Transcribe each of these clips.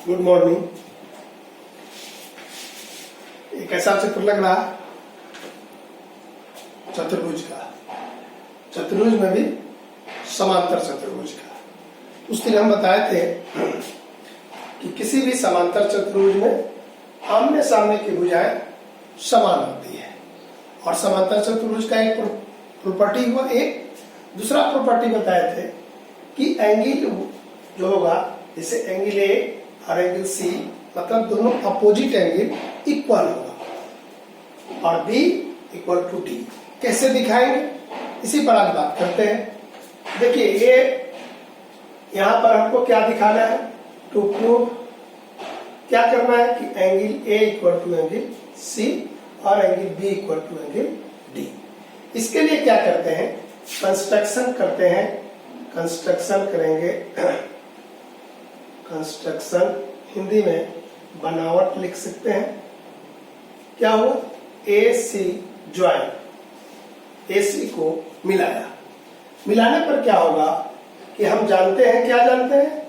Good morning. एक ऐसा चित्र लग रहा चतुर्भुज का, चतुर्भुज में भी समांतर चतुर्भुज का। उस दिन हम बताए थे कि किसी भी समांतर चतुर्भुज में आमने सामने की भुजाएं समान होती है। और समांतर चतुर्भुज का एक प्रॉपर्टी हुआ, एक दूसरा प्रॉपर्टी बताए थे कि एंगल जो होगा, जैसे एंगल ए और एंगल सी, मतलब दोनों अपोजिट एंगल इक्वल होगा और बी इक्वल टू डी। कैसे दिखाएंगे, इसी पर आज बात करते हैं। देखिए, ये यहां पर हमको क्या दिखाना है, टू प्रूव क्या करना है कि angle A equal to angle C और angle B equal to angle D. इसके लिए क्या करते हैं, कंस्ट्रक्शन करते हैं। कंस्ट्रक्शन करेंगे, कंस्ट्रक्शन हिंदी में बनावट लिख सकते हैं। क्या हुआ, ए सी ज्वाइन, ए सी को मिलाया। मिलाने पर क्या होगा कि हम जानते हैं, क्या जानते हैं,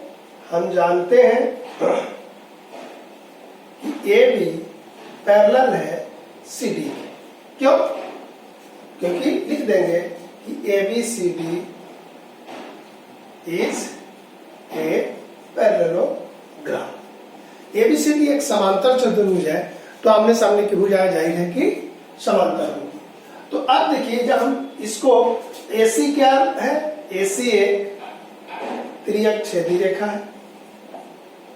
हम जानते हैं कि ए बी पैरेलल है सी डी के। क्यों? क्योंकि लिख देंगे कि A B C D is a parallelogram. ABCD एक समांतर चतुर्भुज है, तो आमने सामने की भुजाएं जाहिर है कि समांतर होगी। तो अब देखिए, जब हम इसको एसी क्या है, एसी एक त्रियक छेदी रेखा है,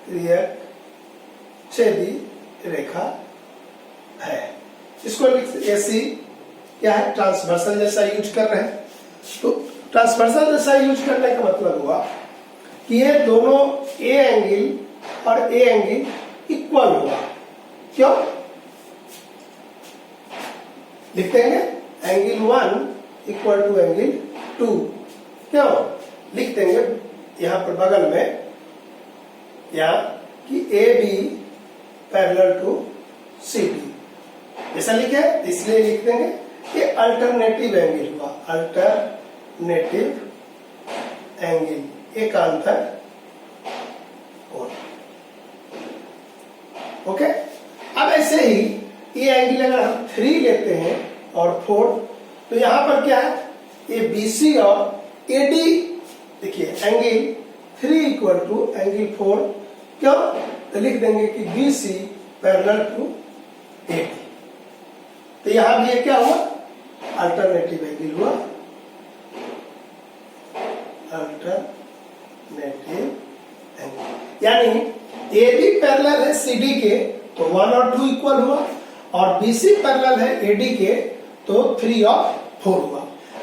त्रियक छेदी रेखा है। इसको एसी क्या है, ट्रांसवर्सल जैसा यूज कर रहे हैं। तो ट्रांसवर्सल जैसा यूज करने का मतलब हुआ कि ये दोनों ए एंगल और ए एंगल इक्वल होगा। क्यों? लिख देंगे एंगल 1 इक्वल टू एंगल 2। क्यों? लिख देंगे यहां पर बगल में या कि A B parallel to C D, ऐसा लिखे, इसलिए लिख देंगे ये अल्टरनेटिव एंगल हुआ, अल्टरनेटिव एंगल, एकांतर कोण। ओके, अब ऐसे ही ये एंगल अगर हम 3 लेते हैं और 4, तो यहां पर क्या है, ये BC और AD, देखिए एंगल 3 इक्वल टू एंगल 4। क्यों? तो लिख देंगे कि BC पैरेलल टू AD। तो यहां भी ये क्या हुआ, अल्टरनेटिव एंगल हुआ, अल्टरनेटिव एंगल। यानी ए बी पैरेलल है सी डी के, तो 1 और 2 इक्वल हुआ, और बी सी पैरेलल है ए डी के, तो 3 और 4 हुआ।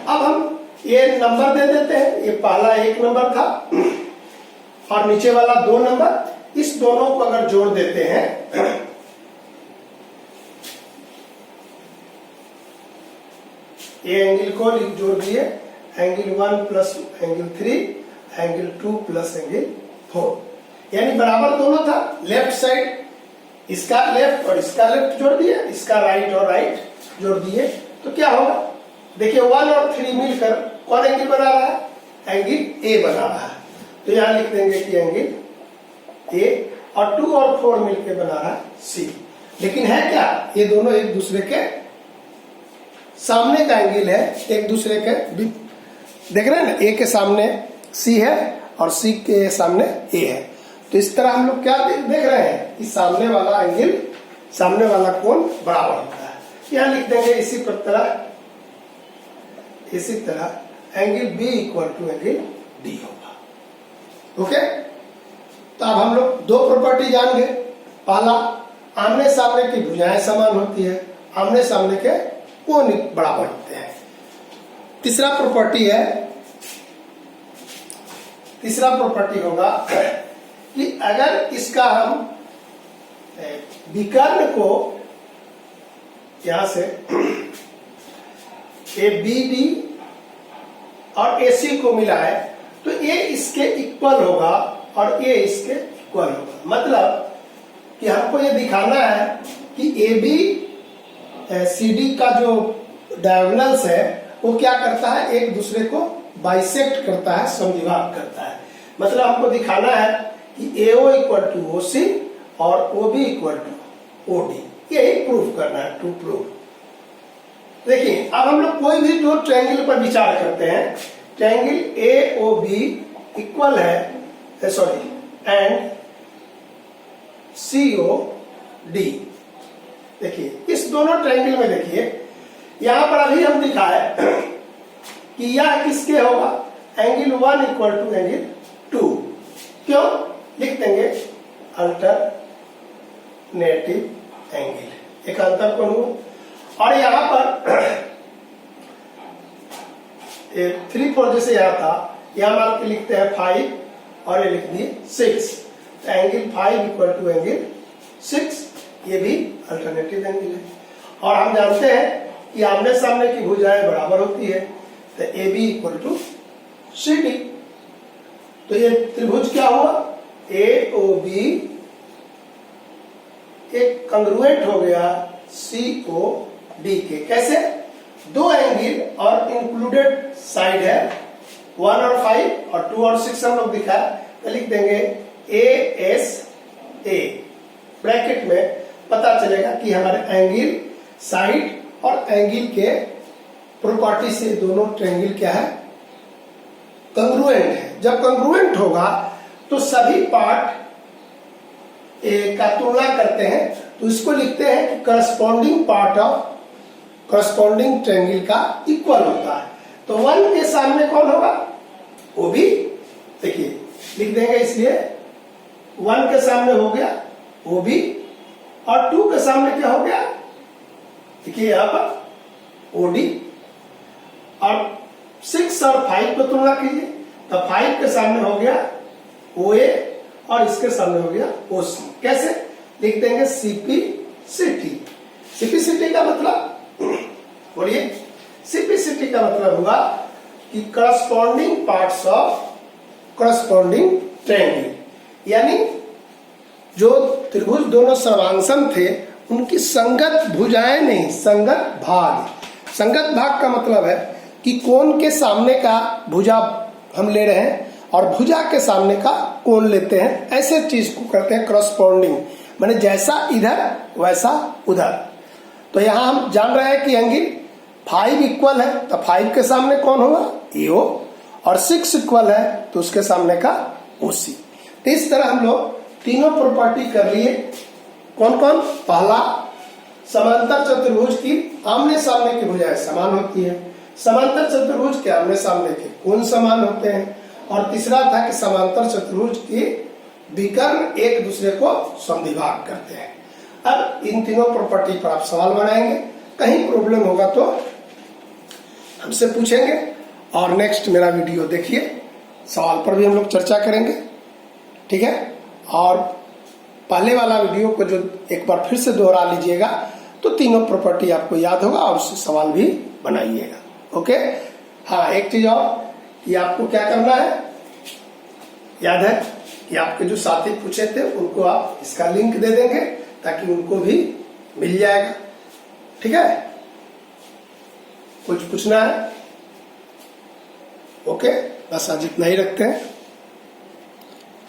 अब हम ये नंबर दे देते हैं, ये पहला 1 नंबर था और नीचे वाला 2 नंबर, इस दोनों को अगर जोड़ देते हैं, ये एंगल को जोड़ दिए, angle 1 plus angle 3, angle 2 plus angle 4, यानी बराबर दोनों था। लेफ्ट साइड इसका लेफ्ट और इसका लेफ्ट जोड़ दिए, इसका राइट और राइट जोड़ दिए, तो क्या होगा, देखिए 1 और 3 मिलकर कौन एंगल बना रहा है, एंगल ए बना रहा है। तो यहां लिख देंगे कि एंगल ए, और 2 और 4 मिलकर बना रहा है सी। लेकिन है क्या, ये दोनों एक दूसरे के सामने का एंगल है, एक दूसरे के देख रहे हैं ना, ए के सामने सी है और सी के सामने ए है। तो इस तरह हम लोग क्या देख रहे हैं कि सामने वाला एंगल, सामने वाला कोण बराबर होता है। यहां लिख देंगे इसी तरह angle B equal to angle D होगा। ओके, तो अब हम लोग 2 प्रॉपर्टी जान गए। पहला, आमने सामने की भुजाएं समान होती है, आमने सामने के कोण बराबर होते हैं। तीसरा प्रॉपर्टी होगा कि अगर इसका हम विकर्ण को यहां से ए बी डी और ए सी को मिलाए, तो ए इसके इक्वल होगा और ए इसके इक्वल होगा। मतलब कि हमको ये दिखाना है कि ए बी सी डी का जो डायगोनल्स है वो क्या करता है, एक दूसरे को बाइसेक्ट करता है, समविभाग करता है। मतलब हमको दिखाना है कि AO इक्वल टू OC और OB इक्वल टू OD, यही प्रूफ करना है, टू प्रूफ। देखिए अब हम लोग कोई भी दो ट्रायंगल पर विचार करते हैं, ट्रायंगल AOB इक्वल है सॉरी एंड COD। देखिए इस दोनों ट्रायंगल में देखिए यहां पर अभी हम दिखा है कि यह किसके होगा, एंगल 1 इक्वल टू एंगल 2। क्यों लिख देंगे, अल्टरनेटिव एंगल, एक अंतर कोण हुआ। और यहां पर 3 4 जैसे यहां था, यहां मान के लिखते हैं 5 और ये लिख दिए 6, तो एंगल 5 इक्वल टू एंगल 6, ये भी अल्टरनेटिव एंगल है। और हम जानते हैं कि आमने सामने की भुजाएं बराबर होती है, तो AB इक्वल टू CD। तो ये त्रिभुज क्या हुआ, AOB एक कंग्रुएंट हो गया COD के। कैसे, दो एंगल और इंक्लूडेड साइड है 1 और 5 और 2 और 6 हम लोग दिखा, तो लिख देंगे ASA, ब्रैकेट में पता चलेगा कि हमारे एंगल साइड और एंगल के प्रॉपर्टी से दोनों ट्रायंगल क्या है, कंग्रुएंट है। जब कंग्रुएंट होगा तो सभी पार्ट का तुलना करते हैं, तो इसको लिखते हैं कि corresponding part of corresponding triangle का इक्वल होता है। तो 1 के सामने कौन होगा, वो भी देखिए लिख देंगे, इसलिए 1 के सामने हो गया वो भी, और 2 के सामने क्या हो गया, देखिए यहां पर OD, और 6 और 5 को तुलना कीजिए, तो 5 के सामने हो गया OA और इसके सामने हो गया OC। कैसे लिख देंगे, CPCT। CPCT का मतलब बोलिए, CPCT का मतलब होगा कि corresponding parts of corresponding triangle, यानी जो त्रिभुज दोनों समांसम थे उनकी संगत भुजाएं नहीं, संगत भाग। संगत भाग का मतलब है कि कोण के सामने का भुजा हम ले रहे हैं और भुजा के सामने का कोण लेते हैं, ऐसे चीज को कहते हैं करस्पॉन्डिंग, माने जैसा इधर वैसा उधर। तो यहां हम जान रहे हैं कि एंगल 5 इक्वल है, तो 5 के सामने कौन होगा, AO, और 6 इक्वल है तो उसके सामने का OC। तो इस तरह हम लोग तीनों प्रॉपर्टी कर लिए। कौन कौन, पहला समांतर चतुर्भुज की आमने सामने की भुजाएं समान होती है, समांतर चतुर्भुज के आमने सामने के कोण समान होते हैं, और तीसरा था कि समांतर चतुर्भुज की विकर्ण एक दूसरे को समद्विभाग करते हैं। अब इन तीनों प्रॉपर्टी पर आप सवाल बनाएंगे, कहीं प्रॉब्लम होगा तो हमसे पूछेंगे, और नेक्स्ट मेरा वीडियो देखिए, सवाल पर भी हम लोग चर्चा करेंगे, ठीक है। और पहले वाला वीडियो को जो एक बार फिर से दोहरा लीजिएगा तो तीनों प्रॉपर्टी आपको याद होगा और उससे सवाल भी बनाइएगा। ओके, हाँ एक चीज और कि आपको क्या करना है, याद है कि आपके जो साथी पूछे थे उनको आप इसका लिंक दे देंगे ताकि उनको भी मिल जाएगा, ठीक है। कुछ पूछना है, ओके, बस आज इतना ही रखते हैं।